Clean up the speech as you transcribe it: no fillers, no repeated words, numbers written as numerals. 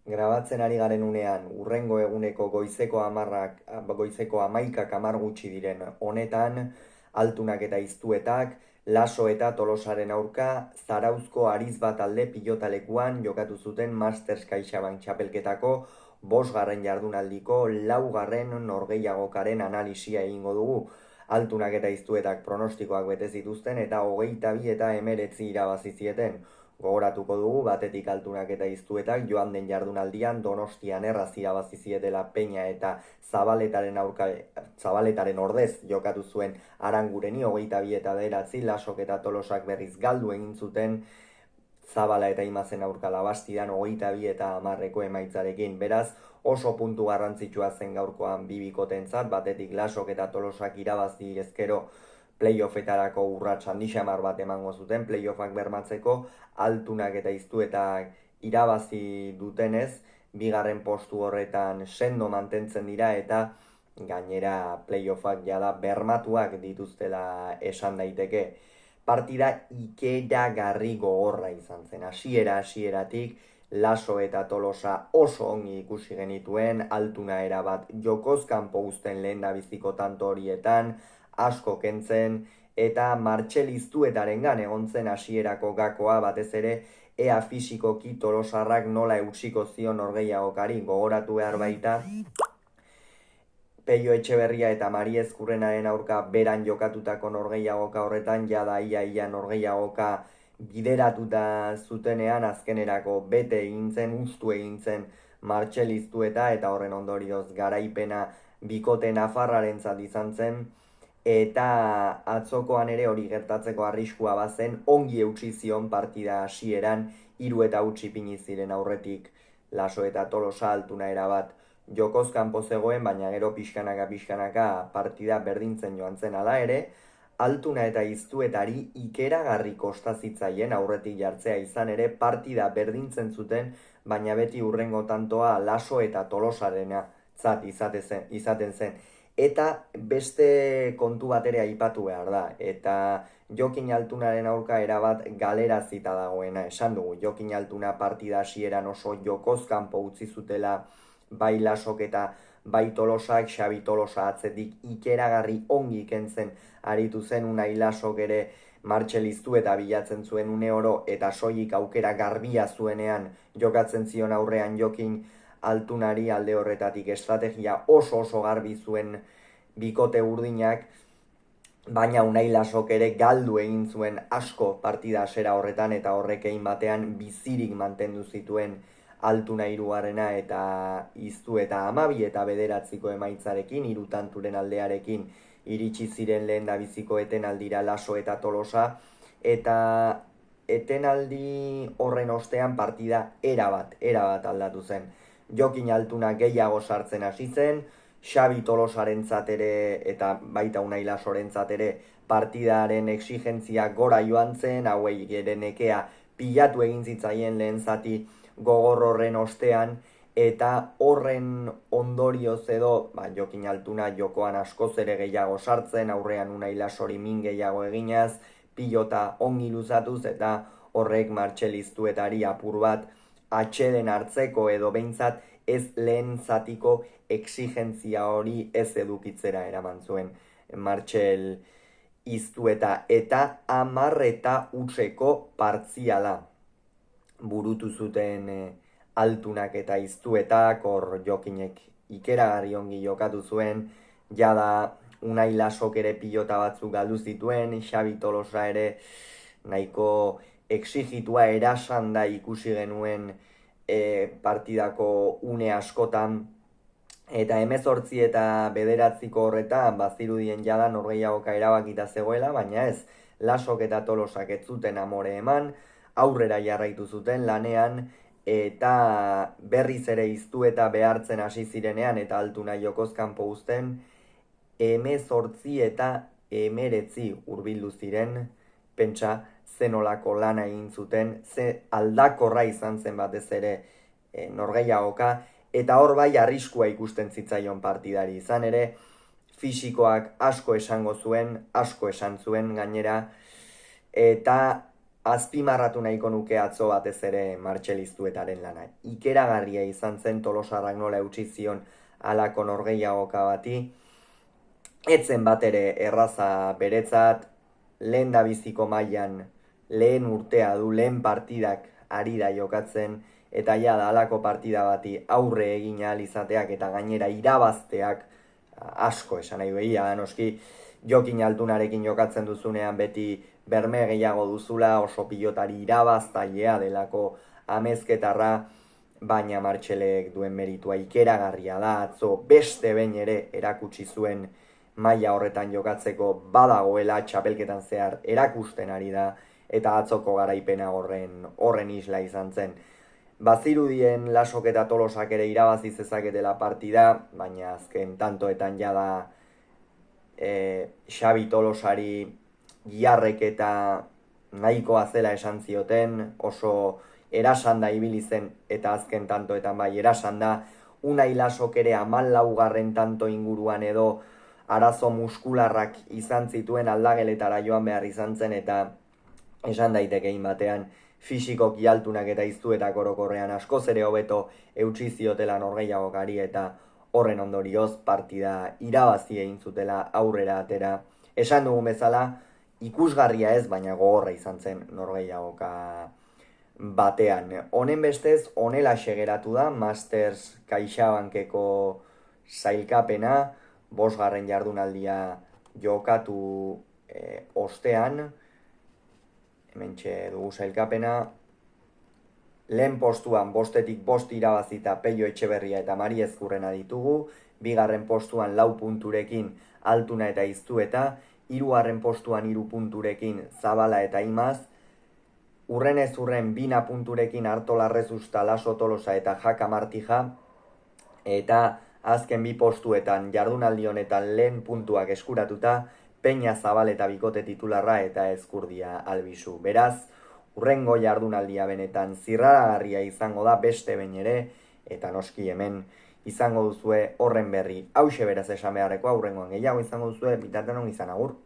Grabatzen ari garen unean, urrengo eguneko goizeko 11 hamar gutxi diren honetan, altunak eta iztuetak, Laso eta Tolosaren aurka, Zarauzko Ariz bat alde pilotalekuan jokatu zuten Masters CaixaBank txapelketako 5. jardunaldiko 4. norgehiagokaren analisia egingo dugu. Altunak eta iztuetak pronostikoak bete zituzten eta 22 eta 19 irabazi zieten. Gogoratuko dugu, batetik altunak eta iztuetak joan den jardunaldian Donostian erraz irabazi zietela Peña eta Zabaletaren ordez jokatu zuen Arangureni 22 eta 9, Lasok eta Tolosak berriz galdu egin zuten Zabala eta Imazen aurka Labastidan 22 eta 10 emaitzarekin. Beraz, oso puntu garrantzitsua zen gaurkoan bibikotentzat, batetik Lasok eta Tolosak irabazi ezkero playoffetarako urrats handi xamar bat emango zuten, playoffak bermatzeko, altunak eta iztuetak irabazi dutenez, 2. postu horretan sendo mantentzen dira eta gainera playoffak jada bermatuak dituztela esan daiteke. Partida ikeragarri gogorra izan zen, hasieratik Laso eta Tolosa oso ongi ikusi genituen, altuna erabat jokoz kanpo uzten lehendabiziko tanto horietan, asko kentzen, eta Martxel iztuetarengan egon zen hasierako gakoa, batez ere ea fisikoki Tolosarrak nola eutsiko zion norgehiagokari. Gogoratu behar baita Peio Etxeberria eta Mari Ezkurrenaren aurka beran jokatutako norgehiagoka horretan jada ia norgehiagoka bideratuta zutenean azkenerako bete egin zen, ustu egin zen Martxel iztueta, eta horren ondorioz garaipena bikote nafarrarentzat izan zen, eta atzokoan ere hori gertatzeko arriskua bazen, ongi eutsi zion partida hasieran 3 eta utzi ipini ziren aurretik Laso eta Tolosa, altuna erabat jokoz kanpo zegoen, baina gero pixkanaka partida berdintzen joan zen. Hala ere, altuna eta iztuetari ikeragarri kosta zitzaien aurretik jartzea, izan ere partida berdintzen zuten, baina beti hurrengo tantoa Laso eta Tolosarena izaten zen. Eta beste kontu bat ere aipatu behar da, eta Jokin Altunaren aurka erabat galerazita dagoena. Esan dugu, Jokin Altuna partida hasieran oso jokoz kanpo utzi zutela bai Lasok eta bai Tolosak, Xabi Tolosa atzetik ikeragarri ongi kentzen aritu zen, Unai Lasok ere Martxel iztueta bilatzen zuen une oro, eta soilik aukera garbia zuenean jokatzen zion aurrean Jokin Altunari. Alde horretatik estrategia oso garbi zuen bikote urdinak, baina Unai Lasok ere galdu egin zuen asko partida hasiera horretan, eta horrek egin batean bizirik mantendu zituen Altuna 3. eta iztueta 12 eta 9 emaitzarekin, 3 tanturen aldearekin iritsi ziren lehendabiziko etenaldira Laso eta Tolosa, eta etenaldi horren ostean partida erabat aldatu zen. Jokin Altuna gehiago sartzen hasi zen, Xabi Tolosarentzat ere eta baita Unai Lasorentzat ere partidaren exigentzia gora joan zen, hauei ere nekea pilatu egin zitzaien lehen zati gogor horren ostean, eta horren ondorioz edo Jokin Altuna jokoan askoz ere gehiago sartzen, aurrean Unai Lasori min gehiago eginaz, pilota ongi luzatuz, eta horrek Martxel iztuetari apur bat atxeden hartzeko edo behintzat ez lehen zatiko exigentzia hori ez edukitzera eraman zuen Martxel iztueta, eta 10 eta utzeko partziala burutu zuten altunak eta iztuetak. Hor Jokinek ikeragarri ongi jokatu zuen, jada Unai Lasok ere pilota batzuk galdu zituen, Xabi Tolosa ere nahiko exigitua erasan da ikusi genuen partidako une askotan, eta 18 eta 9 horretan bazirudien jada norgehiagoka erabakita zegoela, baina ez, Lasok eta Tolosak ez zuten amore eman, aurrera jarraitu zuten lanean, eta berriz ere iztueta behartzen hasi zirenean eta altuna jokoz kanpo uzten, 18 eta 19 hurbildu ziren, pentsa zenolako lana egin zuten, ze aldakorra izan zen batez ere norgehiagoka, eta hor bai arriskua ikusten zitzaion partidari. Izan ere, fisikoak asko esan zuen gainera, eta azpimarratu nahiko nuke atzo batez ere Martxelistuetaren lana. Ikeragarria izan zen Tolosarrak nola eutsi zion halako norgehiagoka bati. Etzen bat ere erraza beretzat, lehen da biziko mailan lehen urtea du, lehen partidak ari da jokatzen, eta ja da halako partida bati aurre egin ahal izateak eta gainera irabazteak asko esan nahi behia, noski Jokin Altunarekin jokatzen duzunean beti berme gehiago duzula, oso pilotari irabaztailea delako amezketarra, baina Martxelek duen meritua ikeragarria da, atzo beste behin ere erakutsi zuen maila horretan jokatzeko badagoela txapelketan zehar erakusten ari da, eta atzoko garaipena horren isla izan zen. Bazirudien Lasok eta Tolosak ere irabazi zezaketela partida, baina azken tantoetan jada Xabi Tolosari giarrek eta nahikoa zela esan zioten, oso erasanda ibili zen eta azken tantoetan bai erasanda. Unai Lasok ere 14. tanto inguruan edo arazo muskularrak izan zituen aldageletara joan behar izan zen, eta esan daitekein batean fisikoki altunak eta iztuetak orokorrean askoz ere hobeto eutsi ziotela norgehiagokari, eta horren ondorioz partida irabazi egin zutela aurrera atera. Esan dugun bezala, ikusgarria ez, baina gogorra izan zen norgehiagoka batean. Honen bestez, honela segeratu da Masters CaixaBankeko sailkapena, 5. jardunaldia jokatu ostean. Hementxe dugu sailkapena. Lehen postuan 5-5 irabazita Pello Etxeberria eta Mari Ezkurrena ditugu. 2. postuan 4 punturekin Altuna eta Iztueta. 3. postuan 3 punturekin Zabala eta Imaz. Urrenez urren 2 punturekin Artola Rezusta, Laso Tolosa eta Jaka Martija. Eta azken 2 postuetan jardunaldi honetan lehen puntuak eskuratuta Peña Zabal eta bikote titularra eta Ezkurdia Albizu. Beraz, urrengo jardunaldia benetan zirraragarria izango da beste behin ere, eta noski hemen izango duzue horren berri. Hauxe beraz esan beharrekoa, urrengoan gehiago izango duzue, bitartean on izan, agur.